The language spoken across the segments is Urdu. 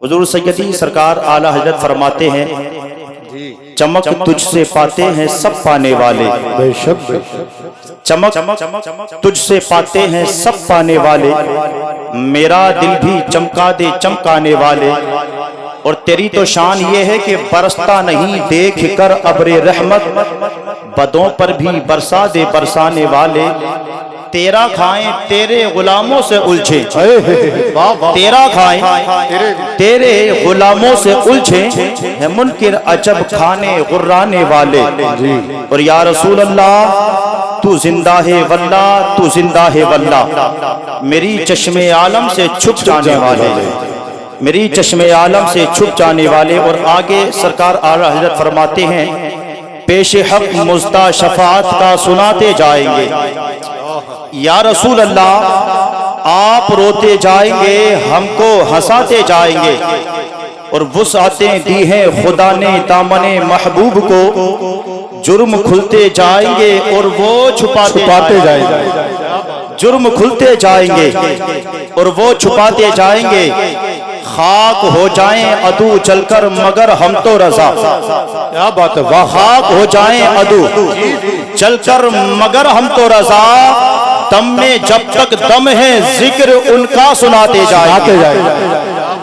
حضور سیدی سرکار اعلیٰ حضرت فرماتے ہیں چمک تجھ سے پاتے ہیں سب پانے والے، بے شک چمک تجھ سے پاتے ہیں سب پانے والے، میرا دل بھی چمکا دے چمکانے والے۔ اور تیری تو شان یہ ہے کہ برستا نہیں دیکھ کر ابر رحمت، بدوں پر بھی برسا دے برسانے والے۔ تیرا کھائیں تیرے غلاموں سے الجھے، تیرا کھائیں تیرے غلاموں سے الجھے، ہے منکر عجب کھانے غرانے والے۔ اور یا رسول اللہ تو زندہ ہے واللہ، تو زندہ ہے واللہ، میری چشم عالم سے چھپ جانے والے، میری چشم عالم سے چھپ جانے والے۔ اور آگے سرکار اعلیٰ حضرت فرماتے ہیں پیش حق مزدہ شفاعت کا سناتے جائیں گے، یا رسول اللہ آپ روتے جائیں گے ہم کو ہنساتے جائیں گے، اور وسعتیں دی ہیں خدا نے دامن محبوب کو، جرم کھلتے جائیں گے اور وہ چھپاتے جائیں گے، جرم کھلتے جائیں گے اور وہ چھپاتے جائیں گے، خاک ہو جائیں عدو چل کر مگر ہم تو رضا، کیا بات ہے، وہ خاک ہو جائیں عدو چل کر مگر ہم تو رضا، دم میں جب تک دم ہے ذکر ان کا سناتے جائیں گے،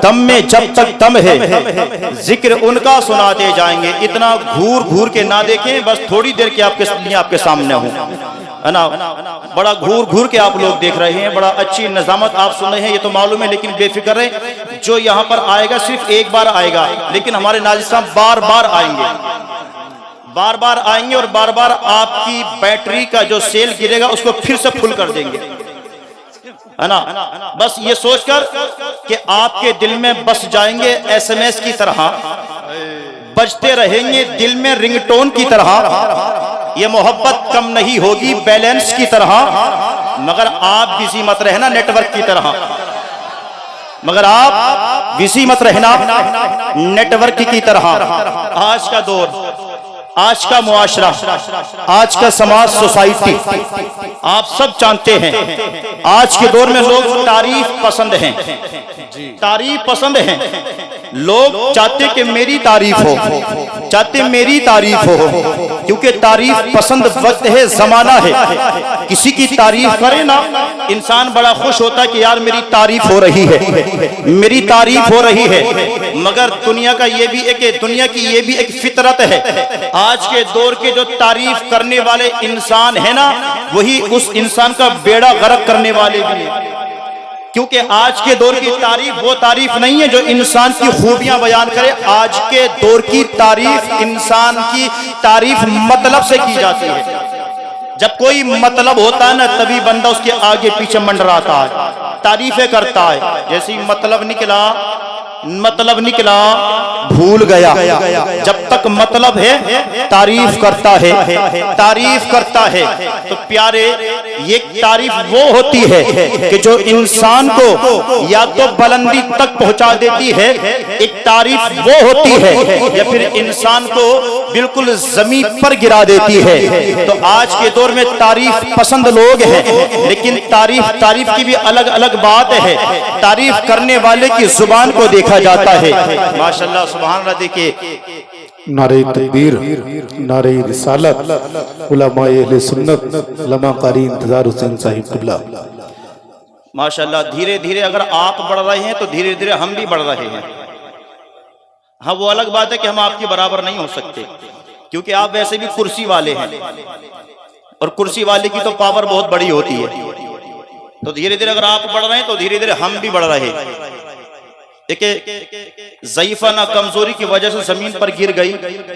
دم میں جب تک دم ہے ذکر ان کا سناتے جائیں گے۔ اتنا گھور گھور کے نہ دیکھیں، بس تھوڑی دیر کے آپ کے سامنے ہوں، ہے نا، بڑا گھور گھور کے آپ لوگ دیکھ رہے ہیں، بڑا اچھی نظامت آپ سن رہے ہیں، یہ تو معلوم ہے، لیکن بے فکر رہیں، جو یہاں پر آئے گا صرف ایک بار آئے گا، لیکن ہمارے ناظر صاحب بار بار آئیں گے، بار بار آئیں گے، اور بار بار آپ کی بیٹری کا جو سیل گرے گا اس کو پھر سے فل کر دیں گے، ہے نا۔ بس یہ سوچ کر کہ آپ کے دل میں بس جائیں گے ایس ایم ایس کی طرح، بجتے رہیں گے دل میں رنگ ٹون کی طرح، یہ محبت کم نہیں ہوگی بیلنس کی طرح، مگر آپ بزی مت رہنا نیٹ ورک کی طرح، مگر آپ بزی مت رہنا نیٹ ورک کی طرح۔ آج کا دور، آج کا معاشرہ، آج کا سماج، سوسائٹی آپ سب جانتے ہیں، آج کے دور میں لوگ تعریف پسند ہیں، تعریف پسند ہیں، لوگ چاہتے کہ میری تعریف ہو، چاہتے میری تعریف ہو، کیونکہ تعریف پسند وقت ہے، زمانہ ہے، کسی کی تعریف کرے نا انسان بڑا خوش ہوتا ہے کہ یار میری تعریف ہو رہی ہے، میری تعریف ہو رہی ہے، مگر دنیا کا یہ بھی ایک، دنیا کی یہ بھی ایک فطرت ہے، آج کے دور کے جو تعریف کرنے والے انسان ہیں نا وہی اس انسان کا بیڑا غرق کرنے والے بھی ہیں، کیونکہ آج کے دور کی تعریف وہ تعریف نہیں ہے جو انسان کی خوبیاں بیان کرے، آج کے دور کی تعریف انسان کی تعریف مطلب سے کی جاتی ہے، جب کوئی مطلب ہوتا ہے نا تبھی بندہ اس کے آگے پیچھے منڈراتا ہے، تعریفیں کرتا ہے، جیسی مطلب نکلا بھول گیا، جب تک مطلب ہے تعریف کرتا ہے، تعریف کرتا ہے۔ تو پیارے یہ تعریف وہ ہوتی ہے کہ جو انسان کو یا تو بلندی تک پہنچا دیتی ہے، ایک تعریف وہ ہوتی ہے یا پھر انسان کو بالکل زمین پر گرا دیتی ہے۔ تو آج کے دور میں تعریف پسند لوگ ہیں، لیکن تعریف کی بھی الگ الگ بات ہے، تعریف کرنے والے کی زبان کو دیکھا جاتا ہے۔ ماشاءاللہ سبحان اللہ، دیکھیں نعرہ تکبیر، نعرہ رسالت، علماء اہل سنت، علماء قاری انتظار حسین صاحب قبلہ۔ ماشاءاللہ دھیرے دھیرے اگر آپ بڑھ رہے ہیں تو دھیرے دھیرے ہم بھی بڑھ رہے ہیں۔ ہاں وہ الگ بات ہے کہ ہم آپ کے برابر نہیں ہو سکتے، کیونکہ آپ ویسے بھی کرسی والے ہیں، اور کرسی والے کی تو پاور بہت بڑی ہوتی ہے، تو دھیرے دھیرے اگر آپ بڑھ رہے ہیں تو دھیرے دھیرے ہم بھی بڑھ رہے ہیں۔ ایک ضعیفہ نہ کمزوری کی وجہ سے زمین پر گر گئی،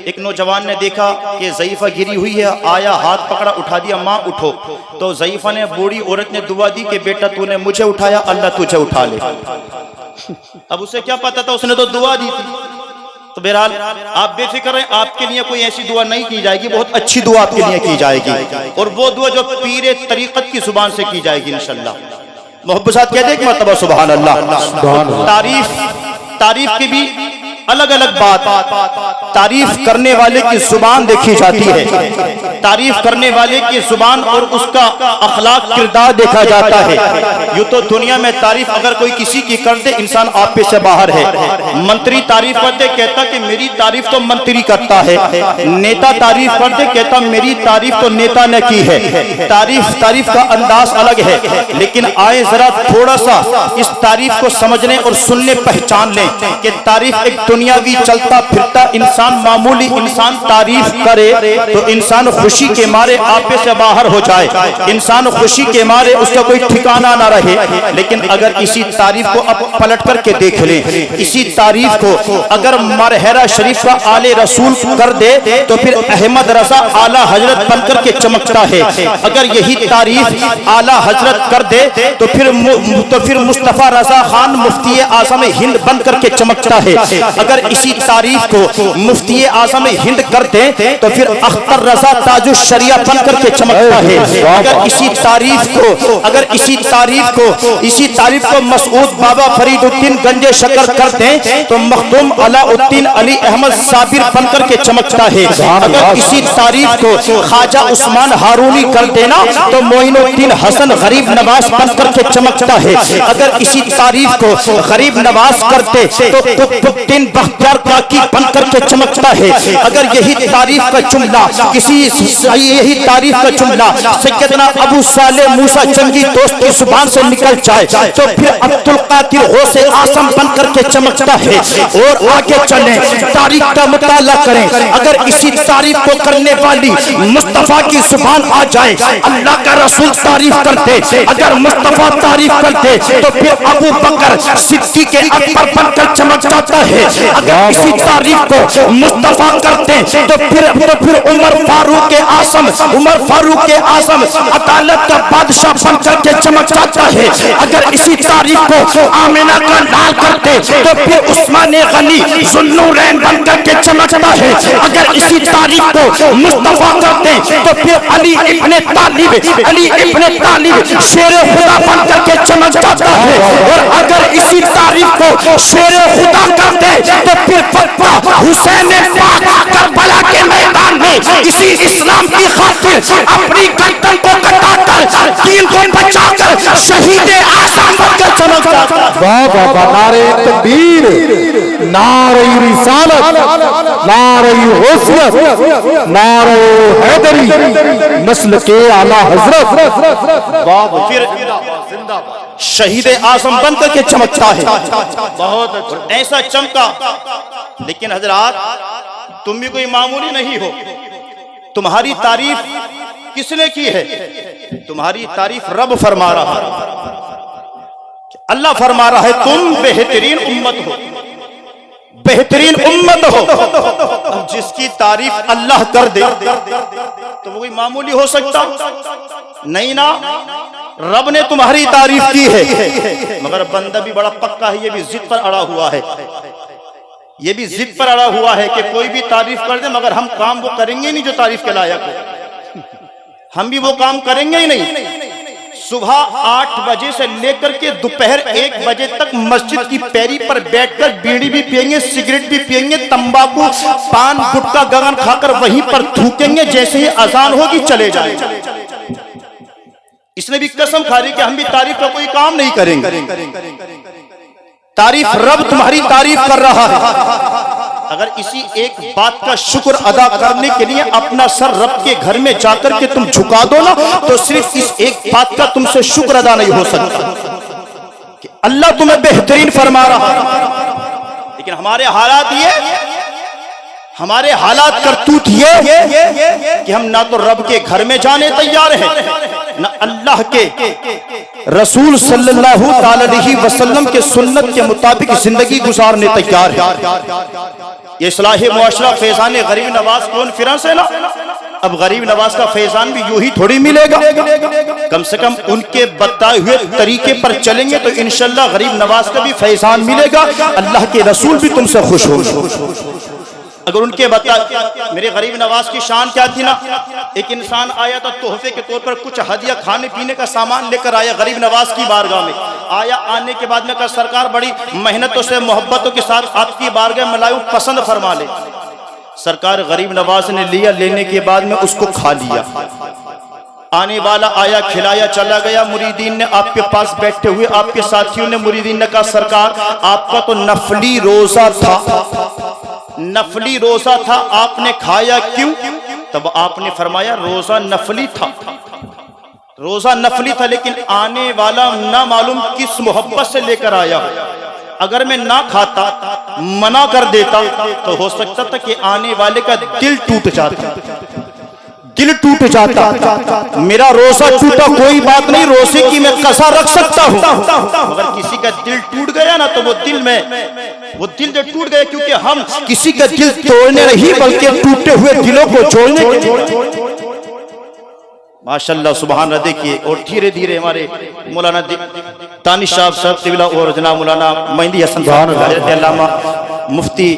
ایک نوجوان نے دیکھا کہ ضعیفہ گری ہوئی ہے، آیا ہاتھ پکڑا اٹھا دیا، ماں اٹھو، تو ضعیفہ نے، بوڑھی عورت نے دعا دی کہ بیٹا تو نے مجھے اٹھایا، اللہ تجھے اٹھا لے۔ اب اسے کیا پتا تھا، اس نے تو دعا دی تھی۔ تو بہرحال آپ بے فکر رہیں، آپ کے لیے کوئی ایسی دعا نہیں کی جائے گی، بہت اچھی دعا آپ کے لیے کی جائے گی، اور وہ دعا جو پیر طریقت کی زبان سے کی جائے گی انشاءاللہ۔ محبت ساتھ کہتے ہیں ایک مرتبہ سبحان اللہ۔ تعریف کی بھی الگ الگ بات، تعریف کرنے والے کی زبان دیکھی جاتی ہے، تعریف کرنے والے کی زبان اور اس کا اخلاق کردار دیکھا جاتا ہے۔ یوں تو دنیا میں تعریف اگر کوئی کسی کی کر دے انسان آپ پہ سے باہر ہے. منتری تعریف کر دے کہتا کہ میری تعریف تو منتری کرتا ہے. نیتا تعریف کر دے کہتا میری تعریف تو نیتا نے کی ہے. تعریف کا انداز الگ ہے. لیکن آئے ذرا تھوڑا سا اس تعریف کو سمجھنے اور سننے پہچان لیں کہ تعریف ایک دنیاوی چلتا پھرتا انسان, معمولی انسان تعریف کرے تو انسان خوشی کے مارے آپے سے باہر ہو جائے, انسان خوشی کے مارے اس کا کوئی ٹھکانہ نہ رہے. لیکن اگر اسی تعریف کو اب پلٹ کر کے دیکھ لیں, اسی تعریف کو اگر مرحرہ شریف کا آل رسول کر دے تو پھر احمد رضا اعلیٰ حضرت بن کر کے چمکتا ہے. اگر یہی تعریف اعلیٰ حضرت کر دے تو پھر مصطفیٰ رضا خان مفتی اعظم ہند بن کر کے چمکتا ہے. اگر اسی تعریف کو مفتی اعظم ہند کر دیں تو پھر اختر رضا تاج الشریعہ بن کر کے چمکتا ہے. اگر اسی تعریف کو مسعود بابا فرید الدین گنج شکر کر دیں تو مخدوم علاء الدین علی احمد صابر بن کر کے چمکتا ہے. اگر اسی تعریف کو خواجہ عثمان ہارونی کر دینا تو معین الدین حسن غریب نواز بن کر کے چمکتا ہے. اگر اسی تعریف کو غریب نواز کرتے تو قطب الدین بختیار کاکی بن کر کے چمکتا ہے. اگر یہی تعریف کا جملہ سیدنا ابو صالح موسیٰ جنگی دوست کی زبان سے نکل جائے تو پھر عبدالقادر غوث اعظم بن کر کے چمکتا ہے. اور آگے چلیں, تاریخ کا مطالعہ کریں. اگر اسی تعریف کو کرنے والی مصطفیٰ کی زبان آ جائے, اللہ کا رسول تعریف کرتے, اگر مصطفیٰ تعریف کرتے تو پھر ابو بکر صدیق اکبر بن کر چمک جاتا ہے. اگر اسی تعریف کو مصطفیٰ کرتے تو پھر عمر فاروق اعظم عدالت کا بادشاہ بن کر کے چمک جاتا ہے. اگر اسی تعریف کو آمنہ کا لال کرتے تو پھر عثمان غنی ذوالنورین بن کر کے چمکتا ہے. اگر اسی تعریف کو مصطفیٰ کرتے تو پھر علی ابن طالب شیر خدا بن کر کے چمک جاتا ہے. اور اگر اسی تعریف کو شیر خدا کرتے تو پھر فتوہ حسین پاک کربلا کے میدان میں اسی اسلام کی خاطر اپنی گردن کو کٹا کر دین کو بچا کر شہید اعظم بن کر چمک جاتا ہے. واہ واہ واہ, نعرہ تکبیر, نعرہ رسالت, نعرہ حیثیت, نعرہ حیدری, نسل کے اعلیٰ حضرت. پھر شہید اعظم بن کر کے چمکتا ہے. بہت ایسا چمکا. لیکن حضرات تم بھی کوئی معمولی نہیں ہو. تمہاری تعریف کس نے کی ہے؟ تمہاری تعریف رب فرما رہا ہے. اللہ فرما رہا ہے تم بہترین امت ہو, بہترین امت ہو. اب جس کی تعریف اللہ کر دے تو وہ کوئی معمولی ہو سکتا نہیں نا. رب نے تمہاری تعریف کی ہے, مگر بندہ بھی بڑا پکا ہے, یہ بھی ضد پر اڑا ہوا ہے. یہ بھی ضد پر اڑا ہوا ہے کہ کوئی بھی تعریف کر دے مگر ہم کام وہ کریں گے نہیں جو تعریف کے لائق ہو. ہم بھی وہ کام کریں گے ہی نہیں. صبح 8 بجے سے لے کر کے دوپہر 1 بجے تک مسجد کی پیری پر بیٹھ کر بیڑی بھی پئیں گے, سگریٹ بھی پئیں گے, تمباکو پان گٹکا گگن کھا کر وہیں پر تھوکیں گے. جیسے ہی اذان ہوگی چلے جائیں. اس نے بھی قسم کھا لی کہ ہم بھی تعریف کا کوئی کام نہیں کریں گے. تعریف رب تمہاری تعریف کر رہا ہے. اگر اسی ایک بات کا شکر ادا کرنے کے لیے اپنا سر رب کے گھر میں جا کر کے تم جھکا دو نا تو صرف اس ایک بات کا تم سے شکر ادا نہیں ہو سکتا کہ اللہ تمہیں بہترین فرما رہا ہے. لیکن ہمارے حالات کرتوت یہ کہ ہم نہ تو رب کے گھر میں جانے تیار ہیں, نہ اللہ کے رسول صلی اللہ علیہ وسلم کے سنت کے مطابق زندگی گزارنے تیار ہیں. یہ اصلاح معاشرہ فیضان غریب نواز کانفرنس ہے نا. اب غریب نواز کا فیضان بھی یوں ہی تھوڑی ملے گا. کم سے کم ان کے بتائے ہوئے طریقے پر چلیں گے تو انشاءاللہ غریب نواز کا بھی فیضان ملے گا. اللہ کے رسول بھی تم سے خوش ہوں گے. اگر ان کے میرے غریب نواز کی شان کیا تھی نا, ایک انسان آیا تھا تحفے کے طور پر کچھ ہدیہ کھانے پینے کا سامان لے کر آیا غریب نواز کی بارگاہ میں. آیا, آنے کے بعد میں کہا سرکار بڑی محنتوں سے محبتوں کے ساتھ آپ کی بارگاہ میں لائیو, پسند فرما لے. سرکار غریب نواز نے لیا, لینے کے بعد میں اس کو کھا لیا. آنے والا آیا کھلایا چلا گیا، مریدین نے آپ کے پاس بیٹھے ہوئے آپ کے ساتھیوں نے مریدین نے کہا سرکار آپ کا تو نفلی روزہ تھا، نفلی روزہ تھا، آپ نے کھایا کیوں؟ تب آپ نے فرمایا روزہ نفلی تھا، روزہ نفلی تھا، لیکن آنے والا نہ معلوم کس محبت سے لے کر آیا، اگر میں نہ کھاتا منع کر دیتا تو ہو سکتا تھا کہ آنے والے کا دل ٹوٹ جاتا، دل ٹوٹ جاتا، میرا روزہ ٹوٹا کوئی بات نہیں، روزے کی میں قضا رکھ سکتا ہوں، اگر کسی کا دل ٹوٹ گیا نا تو وہ دل جو ٹوٹ گیا، کیونکہ ہم کسی کا دل توڑنے نہیں بلکہ ٹوٹے ہوئے دلوں کو جوڑنے کے ماشاءاللہ سبحان اللہ۔ دیکھیے اور دھیرے دھیرے ہمارے مولانا دانش صاحب قبلہ اور جناب مولانا مہندی حسن صاحب حضرت علامہ مفتی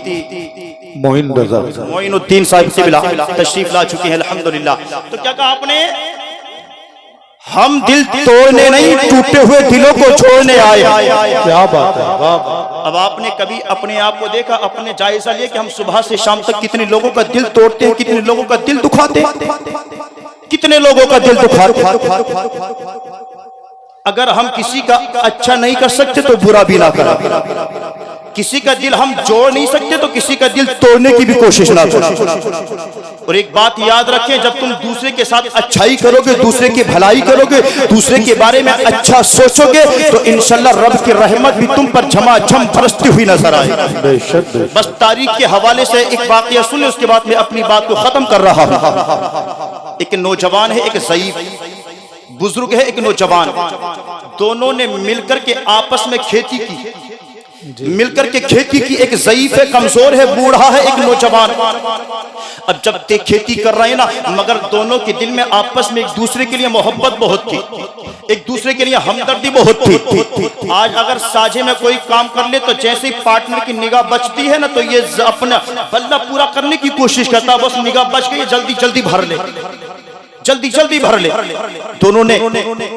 معین رضا معین الدین صاحب قبلہ تشریف لا چکے ہیں الحمدللہ۔ تو کیا کہا آپ نے؟ ہم دل توڑنے نہیں ٹوٹے ہوئے دلوں کو چھوڑنے آئے۔ کیا بات ہے۔ اب آپ نے کبھی اپنے آپ کو دیکھا، اپنے جائزہ لیا کہ ہم صبح سے شام تک کتنے لوگوں کا دل توڑتے ہیں، کتنے لوگوں کا دل دکھاتے ہیں، کتنے لوگوں کا دل دکھاتے ہیں۔ اگر ہم کسی کا اچھا نہیں کر سکتے تو برا بھی نہ کریں، کسی کا دل ہم جوڑ نہیں سکتے تو کسی کا دل توڑنے کی بھی کوشش نہ کریں۔ اور ایک بات یاد رکھیں، جب تم دوسرے کے ساتھ اچھائی کرو گے، دوسرے کی بھلائی کرو گے، دوسرے کے بارے میں اچھا سوچو گے تو انشاءاللہ رب کی رحمت بھی تم پر جھما جھم برستی ہوئی نظر آئے گی۔ بس تاریخ کے حوالے سے ایک واقعہ سنیں، اس کے بعد میں اپنی بات کو ختم کر رہا ہوں۔ ایک نوجوان ہے، ایک ضعیف بزرگ ہے، ایک نوجوان، دونوں نے مل کر کے آپس میں کھیتی کی، مل کر کے کھیتی کی۔ ایک ضعیف ہے، کمزور ہے، بوڑھا ہے، ایک نوجوان۔ اب جب کھیتی کر رہے ہیں نا، مگر دونوں کے دل میں آپس میں ایک دوسرے کے لیے محبت بہت تھی، ایک دوسرے کے لیے ہمدردی بہت تھی۔ آج اگر ساجھے میں کوئی کام کر لے تو جیسے ہی پارٹنر کی نگاہ بچتی ہے نا تو یہ اپنا بلہ پورا کرنے کی کوشش کرتا، بس نگاہ بچ گئی جلدی جلدی بھر لے، جلدی جلدی بھر لے۔ دونوں نے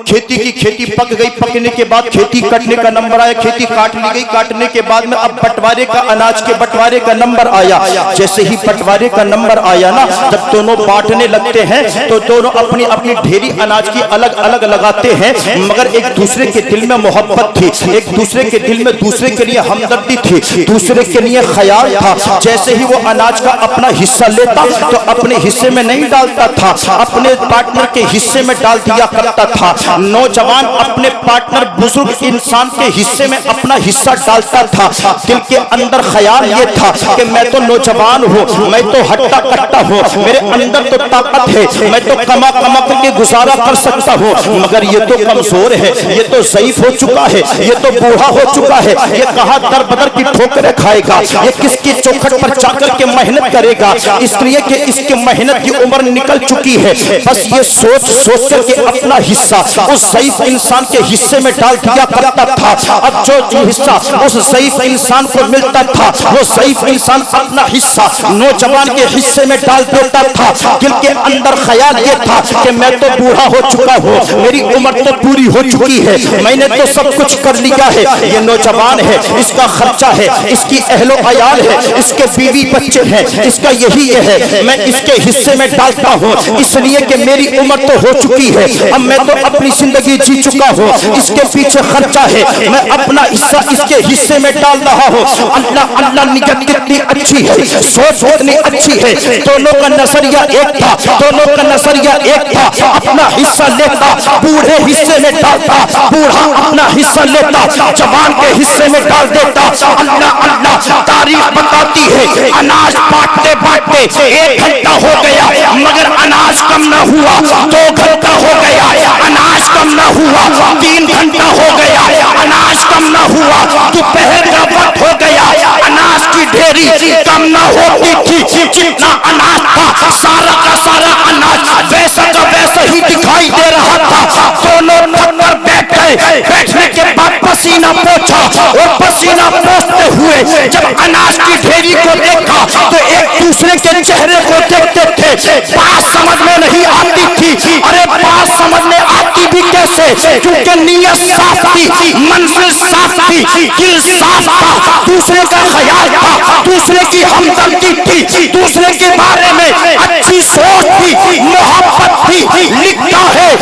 کھیتی کی، کھیتی پک گئی، پکنے کے بعد کھیتی کٹنے کا نمبر آیا، کھیتی کاٹ لی گئی، کاٹنے کے بعد میں اب بٹوارے کا، اناج کے بٹوارے کا نمبر آیا۔ جیسے ہی بٹوارے کا نمبر آیا نا، جب دونوں بانٹنے لگتے ہیں تو دونوں اپنی اپنی ڈھیری اناج کی الگ الگ لگاتے ہیں، مگر ایک دوسرے کے دل میں محبت تھی، ایک دوسرے کے دل میں دوسرے کے لیے ہمدردی تھی، دوسرے کے لیے خیال تھا۔ جیسے ہی وہ اناج کا اپنا حصہ لیتا تو اپنے حصے میں نہیں ڈالتا تھا، اپنے پارٹنر کے حصے میں ڈال دیا کرتا تھا۔ نوجوان اپنے پارٹنر بزرگ انسان کے حصے میں اپنا حصہ ڈالتا تھا۔ دل کے اندر خیال یہ تھا کہ میں تو نوجوان ہوں، میں تو ہٹا کٹا ہوں، میرے اندر تو طاقت ہے، میں تو کما کما کر کے گزارا کر سکتا ہوں، مگر یہ تو کمزور ہے، یہ تو ضعیف ہو چکا ہے، یہ تو بوڑھا ہو چکا ہے، یہ کہاں در بدر کی ٹھوکریں کھائے گا، یہ کس کی چوکھٹ پر جا کر کے محنت کرے گا، اس لیے کہ اس کی محنت کی عمر نکل چکی ہے۔ بس یہ سوچ سوچ کر کے اپنا حصہ اس ضعیف انسان کے حصے میں ڈال دیا کرتا تھا۔ اب جو حصہ اس ضعیف انسان کو ملتا تھا، وہ ضعیف انسان اپنا حصہ نوجوان کے حصے میں ڈال دیتا تھا۔ دل کے اندر خیال یہ تھا کہ میں تو بوڑھا ہو چکا ہوں، میری عمر تو پوری ہو چکی ہے، میں نے تو سب کچھ کر لیا ہے، یہ نوجوان ہے، اس کا خرچہ ہے، اس کی اہل و عیال ہے، اس کے بیوی بچے ہیں، اس کا یہی ہے، میں اس کے حصے میں ڈالتا ہوں، اس لیے کہ میری عمر تو ہو چکی ہے، اب میں تو اپنی زندگی جی چکا ہوں، اس کے پیچھے خرچہ ہے، میں اپنا حصہ اس کے حصے میں ڈال رہا ہوں۔ اللہ اللہ نگت کتنی اچھی ہے، سوچ کتنی اچھی ہے۔ دونوں کا نظریہ ایک تھا، دونوں کا نظریہ ایک تھا، اپنا حصہ لیتا بوڑھے حصے میں ڈالتا، بوڑھا اپنا حصہ لیتا جوان کے حصے میں ڈال دیتا۔ اللہ اللہ تاریخ بتاتی ہے اناج بانٹتے بانٹتے 1 گھنٹہ ہو گیا مگر اناج کم نہ ہوا، 2 گھنٹہ ہو گیا اناج کم نہ ہوا، 3 گھنٹہ ہو گیا اناج کم نہ ہوا، دوپہر کا وقت ہو گیا اناج کی ڈھیری کم نہ ہوتی تھی، جتنا اناج تھا سارا کا سارا اناج ویسا کا ویسا ہی دکھائی دے رہا تھا۔ دونوں نوکر بیٹھ گئے، بیٹھنے کے بعد پسینہ پوچھا اور پسینہ پوچھتے ہوئے جب اناج کی ڈھیری کو دیکھا تو ایک دوسرے کے چہرے کو دیکھتے تھے۔ بات سمجھ میں نہیں آتی تھی، ارے بات سمجھ میں آتی بھی کیسے، کیونکہ نیت صاف تھی، منزل صاف تھی، دل صاف تھا، دوسرے کا خیال تھا، دوسرے کی ہمدردی تھی، دوسرے کے بارے میں اچھی سوچ تھی، محبت تھی۔ لکھتا ہے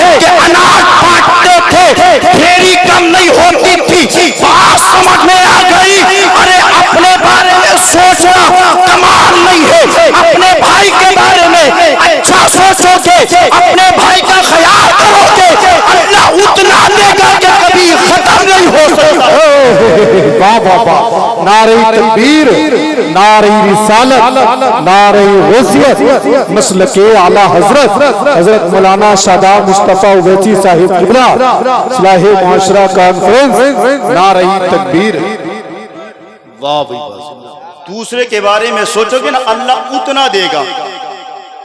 اپنے بھائی کے بارے میں اچھا سوچو گے، اپنے بھائی کا خیال کرو گے، اللہ اتنا دے گا کہ کبھی ختم نہیں ہو سکتا۔ واہ واہ واہ، نعرہ تکبیر، نعرہ رسالت، نعرہ غوثیت، مسلک اعلیٰ حضرت مولانا شاداب مصطفیٰ اویسی صاحب قبلہ، اصلاح معاشرہ کانفرنس، نعرہ تکبیر۔ واہ بھائی، دوسرے کے بارے میں سوچو گے نا اللہ اتنا دے گا،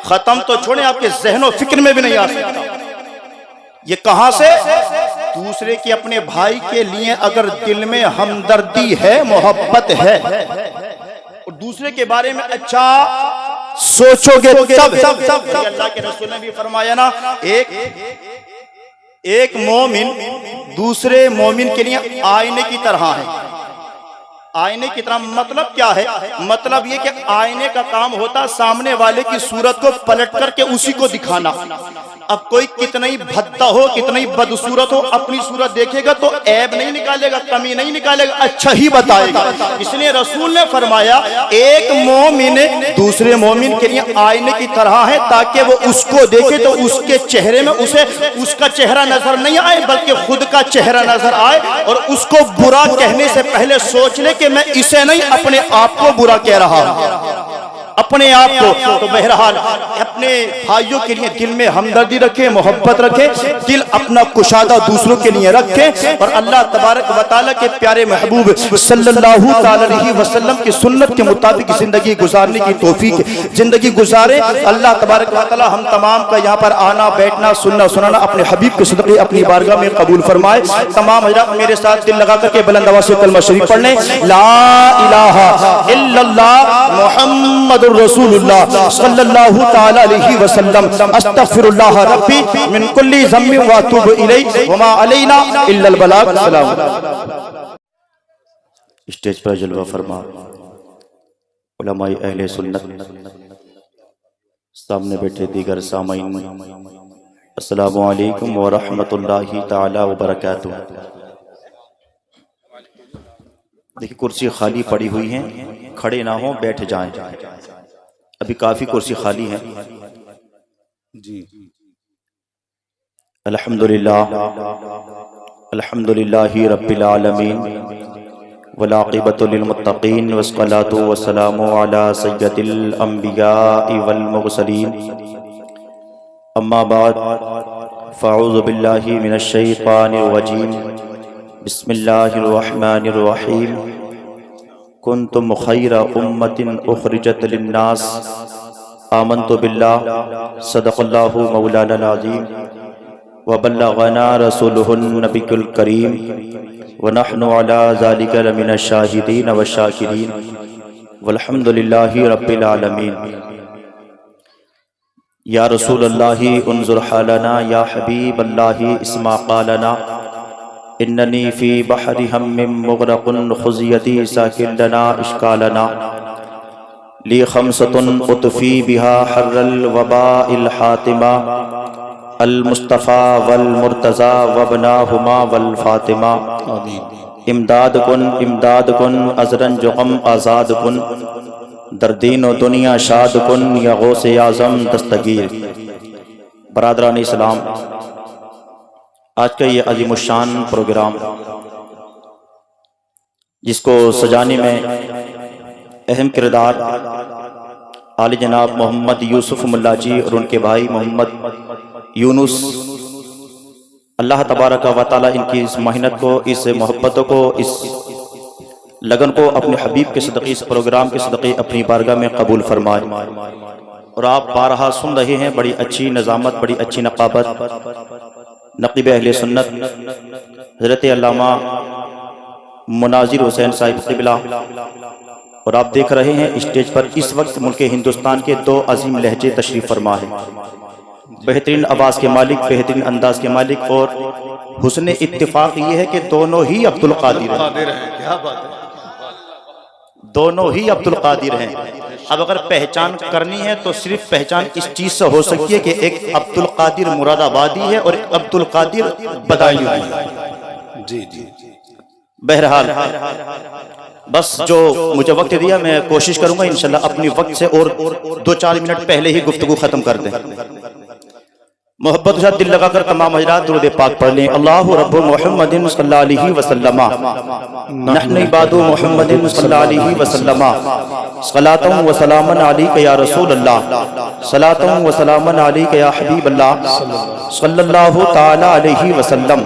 ختم تو چھوڑیں آپ کے ذہن و فکر میں بھی نہیں آ سکتا۔ یہ کہاں سے؟ دوسرے کے اپنے بھائی کے لیے اگر دل میں ہمدردی ہے، محبت ہے، اور دوسرے کے بارے میں اچھا سوچو گے تب۔ اللہ کے رسول نے بھی فرمایا نا، ایک مومن دوسرے مومن کے لیے آئینے کی طرح ہے۔ آئینے کی طرح مطلب کیا ہے؟ مطلب یہ کہ آئینے کا کام ہوتا سامنے والے کی صورت کو پلٹ کر کے اسی کو دکھانا۔ اب کوئی کتنا ہی بھدا ہو، کتنا ہی بدصورت ہو، اپنی صورت دیکھے گا تو عیب نہیں نکالے گا، کمی نہیں نکالے گا، اچھا ہی بتائے گا۔ اس لیے رسول نے فرمایا ایک مومن دوسرے مومن کے لیے آئینے کی طرح ہے، تاکہ وہ اس کو دیکھے تو اس کے چہرے میں اسے اس کا چہرہ نظر نہیں آئے بلکہ خود کا چہرہ نظر آئے، اور اس کو برا کہنے سے پہلے سوچ لے کہ میں اسے نہیں اپنے آپ کو برا کہہ رہا ہوں، اپنے آپ کو۔ تو بہرحال اپنے بھائیوں کے لیے دل میں ہمدردی رکھے، محبت رکھے، دل اپنا کشادہ دوسروں کے لیے رکھے، اور اللہ تبارک و تعالیٰ کے پیارے محبوب صلی اللہ علیہ وسلم کی سنت کے مطابق زندگی گزارنے کی توفیق زندگی گزارے۔ اللہ تبارک و تعالیٰ ہم تمام کا یہاں پر آنا، بیٹھنا، سننا، سنانا اپنے حبیب کے صدقے اپنی بارگاہ میں قبول فرمائے۔ تمام حضرات میرے ساتھ دل لگا کر کے بلند آواز سے کلمہ شریف پڑھ لیں، لا الہ الا اللہ محمد رسول اللہ صلی اللہ تعالی علیہ وسلم، استغفر اللہ ربی من کل ذنب واتوب الیہ وما علینا الا البلاغ۔ السلام۔ اسٹیج پر جلوہ فرما علماء اہل سنت، سامنے بیٹھے دیگر سامعین، السلام علیکم ورحمۃ اللہ تعالی وبرکاتہ۔ دیکھیں کرسی خالی پڑی ہوئی ہیں، کھڑے نہ ہوں، بیٹھ جائیں، ابھی کافی کرسی خالی ہیں۔ جی الحمدللہ رب العالمین والعاقبۃ للمتقین والصلاۃ والسلام علی سید الانبیاء والمرسلین، اما بعد فاعوذ باللہ من الشیطان الرجیم، بسم اللہ الرحمن الرحیم، کنتم خیر امت اخرجت للناس، آمنت باللہ، صدق اللہ مولانا العظیم، وبلغنا رسولہ النبی الکریم، ونحن علی ذلک لمن الشاہدین والشاکرین، والحمد للہ رب العالمین۔ یا رسول اللہ انظر حالنا، یا حبیب اللہ اسمع قالنا، اننی فی بحر ہم مغرق، خزیتی ساکن لنا اشکالنا، لی خمسۃ اطفی بہا حر الوباء الحاتمہ، المصطفیٰ والمرتضی وابناہما والفاطمہ، امداد کن ازرن جو غم آزاد کن، در دین و دنیا شاد کن، یا غوث اعظم دستگیر۔ برادران اسلام، آج کا یہ عظیم الشان پروگرام جس کو سجانے میں اہم کردار عالی جناب محمد یوسف ملا جی اور ان کے بھائی محمد یونس، اللہ تبارک و تعالیٰ ان کی اس محنت کو، اس محبتوں کو، اس لگن کو اپنے حبیب کے صدقے، اس پروگرام کے صدقے اپنی بارگاہ میں قبول فرمائے۔ اور آپ بارہا سن رہے ہیں، بڑی اچھی نظامت، بڑی اچھی نقابت، نقیب اہل سنت حضرت علامہ مناظر حسین صاحب قبلہ، اور آپ دیکھ رہے ہیں اسٹیج پر اس وقت ملک ہندوستان کے دو عظیم لہجے تشریف فرما ہے، بہترین آواز کے مالک، بہترین انداز کے مالک، اور حسن اتفاق یہ ہے کہ دونوں ہی عبد القادر ہیں، دونوں ہی عبد القادر ہیں۔ اب اگر پہچان کرنی ہے تو صرف پہچان اس چیز سے ہو سکتی ہے کہ ایک عبد القادر مراد آبادی ہے اور ایک عبد القادر بدایوں ہے۔ جی جی بہرحال بس جو مجھے وقت دیا میں کوشش کروں گا انشاءاللہ اپنی وقت سے اور 2-4 منٹ پہلے ہی گفتگو ختم کر دیں. محبت کے ساتھ دل لگا کر تمام حضرات درود پاک پڑھ لیں. اللہ رب محمد صلی اللہ علیہ وسلم نحن عباد محمد صلی اللہ علیہ وسلم صلاۃ و سلام علیک یا رسول اللہ صلاۃ و سلام علیک یا حبیب اللہ صلی اللہ تعالی علیہ وسلم.